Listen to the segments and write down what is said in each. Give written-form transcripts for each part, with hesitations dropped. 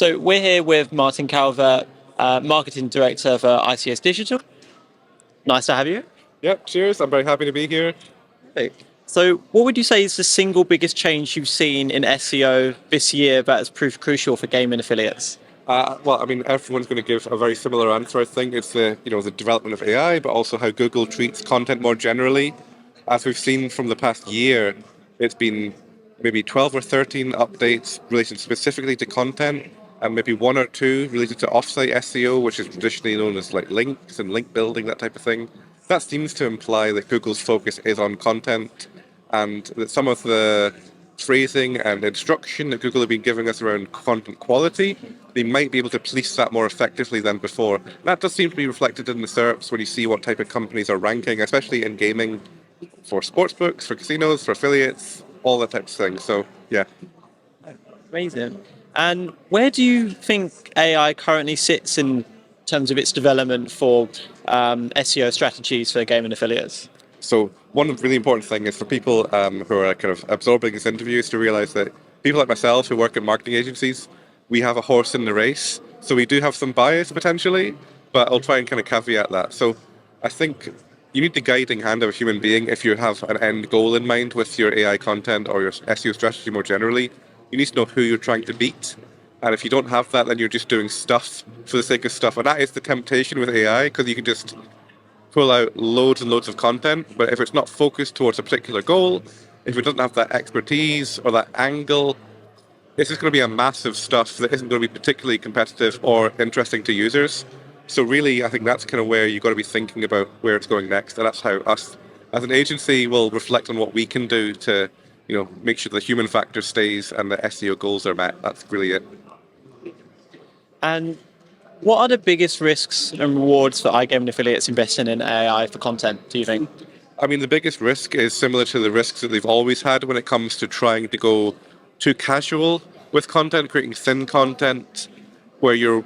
So we're here with Martin Calvert, Marketing Director for ICS Digital. Nice to have you. Yep, cheers. I'm very happy to be here. Hey. So what would you say is the single biggest change you've seen in SEO this year that has proved crucial for gaming affiliates? Everyone's going to give a very similar answer. I think it's the development of AI, but also how Google treats content more generally. As we've seen from the past year, it's been maybe 12 or 13 updates related specifically to content, and maybe one or two related to offsite SEO, which is traditionally known as like links and link building, that type of thing. That seems to imply that Google's focus is on content, and that some of the phrasing and instruction that Google have been giving us around content quality, they might be able to police that more effectively than before. That does seem to be reflected in the SERPs when you see what type of companies are ranking, especially in gaming, for sportsbooks, for casinos, for affiliates, all that type of thing. So, yeah. Amazing. And where do you think AI currently sits in terms of its development for SEO strategies for gaming affiliates? So one really important thing is for people who are kind of absorbing this interview is to realize that people like myself who work at marketing agencies, we have a horse in the race. So we do have some bias potentially, but I'll try and kind of caveat that. So I think you need the guiding hand of a human being if you have an end goal in mind with your AI content or your SEO strategy more generally. You need to know who you're trying to beat. And if you don't have that, then you're just doing stuff for the sake of stuff. And that is the temptation with AI, because you can just pull out loads and loads of content, but if it's not focused towards a particular goal, if it doesn't have that expertise or that angle, this is going to be a massive stuff that isn't going to be particularly competitive or interesting to users. So really, I think that's kind of where you've got to be thinking about where it's going next, and that's how us as an agency will reflect on what we can do to, make sure the human factor stays and the SEO goals are met. That's really it. And what are the biggest risks and rewards for iGaming affiliates investing in AI for content, do you think? I mean, the biggest risk is similar to the risks that they've always had when it comes to trying to go too casual with content, creating thin content where you're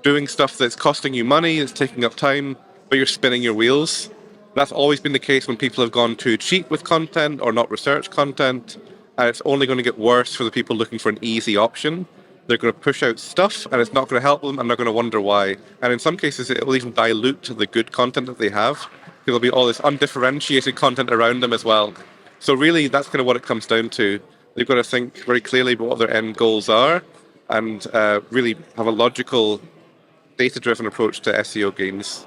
doing stuff that's costing you money, it's taking up time, but you're spinning your wheels. That's always been the case when people have gone too cheap with content or not researched content, and it's only going to get worse for the people looking for an easy option. They're going to push out stuff and it's not going to help them, and they're going to wonder why. And in some cases, it will even dilute the good content that they have, because there'll be all this undifferentiated content around them as well. So really, that's kind of what it comes down to. They've got to think very clearly about what their end goals are and really have a logical, data-driven approach to SEO gains.